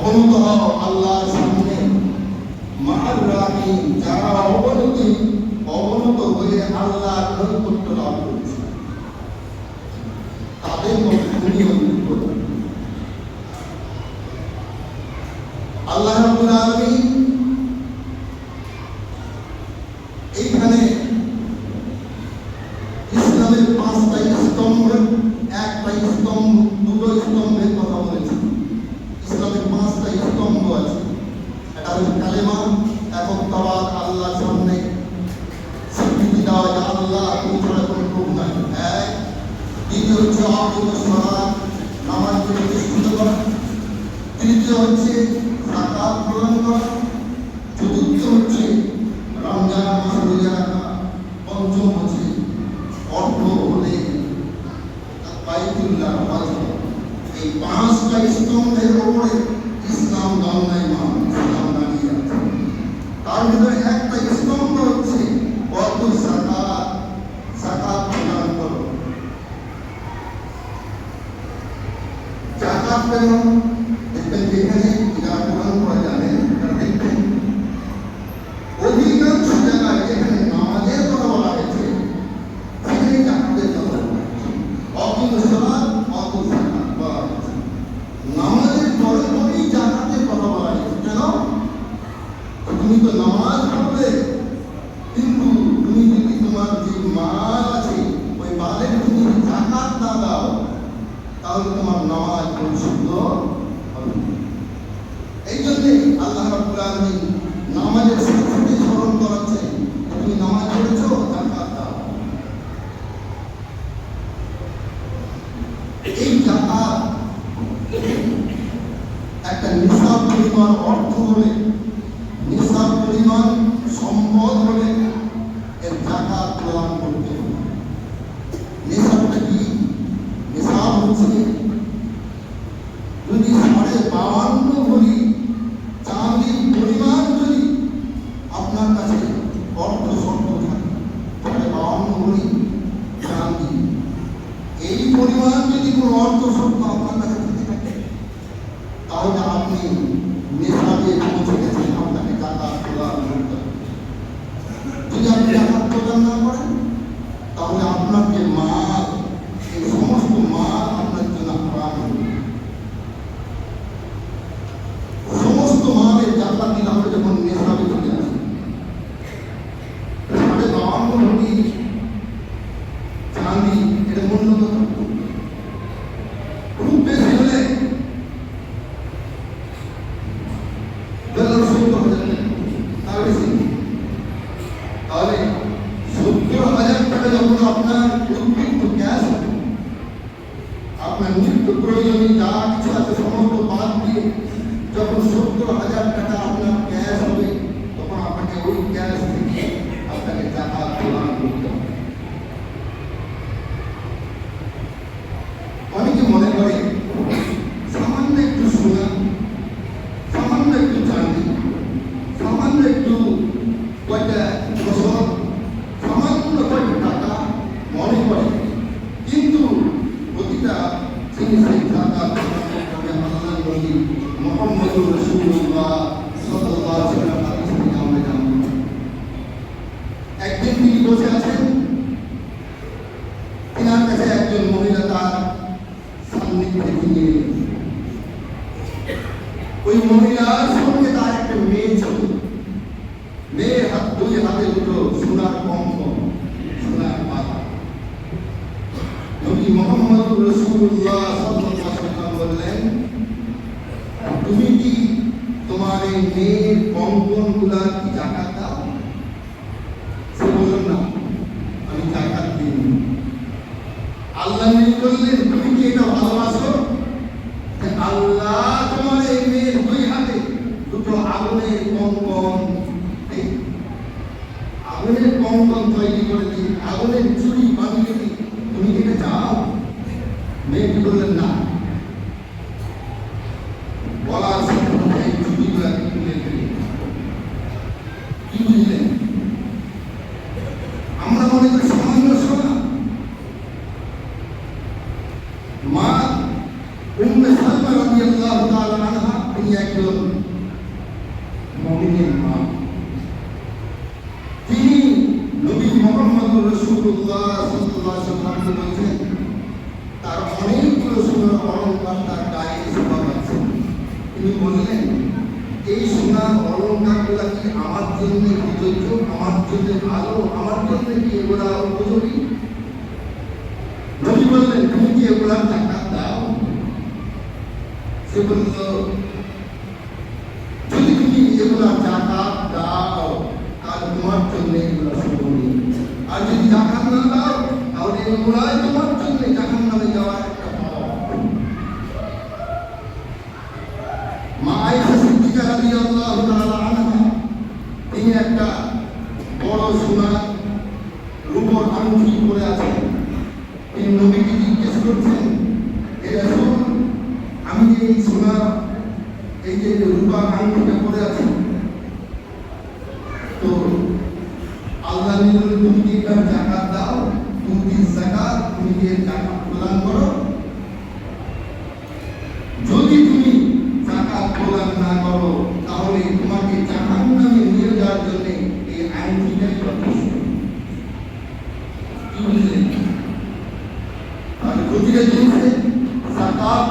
অবনত হও আল্লাহর সামনে। মা'আর-রামি, যারা অবনত হয়ে আল্লাহর নৈকট্য লাভ করেছে তাদের মধ্যে তুমিও করবে। আল্লাহ রাব্বুল আলামিন এইখানে ইসলামের 5টা স্তম্ভের দুটো স্তম্ভের কথা বলেছেন। ইসলামের 5টা স্তম্ভ আছে। এটা হচ্ছে কালেমা, একত্ববাদ, আল্লাহর সামনে স্বীকৃতি দেওয়া যে আল্লাহ তুমি ছাড়া কোনো প্রভু নাই, এক। দ্বিতীয় হচ্ছে সালাত, নামাজকে প্রতিষ্ঠিত করা। তৃতীয় হচ্ছে যাকাত প্রদান করা। চতুর্থ হচ্ছে রমজান মাস রোজা রাখা। পঞ্চম হচ্ছে অর্থ হলে বাইতুল্লাহ হজ। এই 5টা স্তম্ভের উপরে ইসলাম দণ্ডায়মান, ইসলাম দাঁড়িয়ে আছে। তার ভিতরে একটা স্তম্ভ হচ্ছে অর্থ যাকাত, যাকাত প্রদান করো। যাকাত কেন? দেখবেন যেখানে যারা প্রদান করা জানেন তারা দেখবেন অধিকাংশ জায়গায় যেখানে নামাজের কথা বলা হয়েছে সেখানে যাকাতের কথা বলা হয়েছে। অর্থ সালাত, অর্থ যাকাত বলা হয়েছে। নামাজের পরে পরেই যাকাতের কথা বলা হয়েছে। কেন? তুমি তো নামাজ পড়বে, কিন্তু তুমি যদি তোমার যে মাল আছে ওই মালের তুমি যাকাত না দাও তাহলে তোমার নামাজ পরিশুদ্ধ হবে। এই জন্যে আল্লাহ রাব্বুল আলামিন নামাজের সাথে স্মরণ করাচ্ছে, তুমি নামাজ পড়েছ, যাকাত দাও। এই যাকাত একটা নিসাব পরিমাণ অর্থ হলে, নিসাব পরিমাণ সম্পদ হলে এর যাকাত প্রদান করতে হবে। নিসাবটা কি? নিসাব হচ্ছে যদি 52 ভরি চাঁদির পরিমাণ যদি আপনার কাছে অর্থ শর্ত থাকে, 52 ভরি চাঁদি, এই পরিমাণ যদি কোনো অর্থ শর্ত আপনার কাছে থেকে থাকে তাহলে আপনি নিসাবে পৌঁছে গেছেন, আপনাকে যাকাত প্রদান করতে হবে। যদি আপনি যাকাত প্রদান না করেন তাহলে আপনার যে মাল, এই সমস্ত মাল আপনার জন্য হারাম হবে। সমস্ত মালের যাকাত দিতে হবে যখন নিসাবে চলে আসে। 52 ভরি চাঁদি, এটা মূল্য কত? খুব বেশি হলে 70,000 তার বেশি। তাহলে 70,000 টাকা যখন আপনার উদ্বৃত্ত ক্যাশ হবে, আপনার নিত্য প্রয়োজনীয় যা কিছু আছে সমস্ত বাদ দিয়ে যখন 70,000 টাকা আপনার ক্যাশ হবে, তখন আপনাকে ওই ক্যাশ থেকে আপনাকে যাকাত প্রদান করতে হবে। অনেকে মনে করে সামান্য একটু সোনা, সামান্য একটু চাঁদি, সামান্য একটু কয়টা ফসল, সামান্য কয়টা টাকা মনে করে, কিন্তু প্রতিটা জিনিসের যাকাত প্রদান করতে হবে। আল্লাহর নবী মুহাম্মদুর রাসূলুল্লাহ সাল্লাল্লাহু আলাইহি ওয়াসাল্লাম হাদিস থেকে আমরা জানতে পারি। একদিন তিনি বসে আছেন, তিনার কাছে একজন মহিলা তার সান্নিধ্যে নিয়ে এলেন। ওই মহিলার সঙ্গে তার একটা মেয়ে ছিল। মেয়ের দুই হাতে দুটো সোনার কঙ্কন, সোনার মালা। নবী মুহাম্মদুর রাসূলুল্লাহ সাল্লাল্লাহু আলাইহি ওয়াসাল্লাম বললেন, তুমি কি তোমার এই মেয়ের কঙ্কনগুলার কি যাকাত দাও? সে বলল, না, আমি যাকাত দিই। আল্লাহ নবী বললেন, তুমি কি এটা ভালোবাসো যে আল্লাহ তোমার এই মেয়ের দুই হাতে দুটো আগুনের কঙ্কন, আগুনের কঙ্কন তৈরি করে দিই, আগুনের চুড়ি বানিয়ে দিই, তুমি কি এটা চাও? মেয়েটি বললেন, না। বলার সাথে এই চুড়িগুলাকে তুলে দিলেন। কি বুঝলেন? আমরা মনে করি সামান্য সোনা। মা উম্মে সালমা রাদিয়াল্লাহু তাআলা আনহা, তিনি একজন স্বভাব আছে। তিনি বললেন, এই সোনার অলঙ্কারগুলা কি আমার জন্য প্রযোজ্য, আমার জন্য ভালো, আমার জন্য কি এগুলা উপযোগী? নবী বললেন, তুমি কি এগুলা জাকাত দাও? সে বলল, যদি তুমি এগুলা জাকাত দাও তাহলে তোমার জন্য এগুলা শোভনীয়, আর যদি জাকাত না দাও তাহলে এগুলাই তোমার জন্য জাহান্নামে যাওয়ার একটা পথ। মা আয়েশা সিদ্দিকা রাদিয়াল্লাহু তাআলা আনহা, তিনি একটা বড় সোনার রূপোর আংটি পরে আছেন। তিনি নবীকে জিজ্ঞেস করছেন, হে রাসূল, আমি যে এই সোনার এই যে রূপার আংটিটা পরে আছি, তো আল্লাহ বললেন, তুমি কি এটার জাকাত দাও? তুমি কি যাকাত, তুমি কি জাকাত প্রদান করো? যদি তুমি জাকাত প্রদান না করো তাহলে তোমাকে জাহান্নামে নিয়ে যাওয়ার জন্য এই আইনটিটাই যথেষ্ট। কি বুঝলেন? আর প্রতিটা জিনিসে জাকাত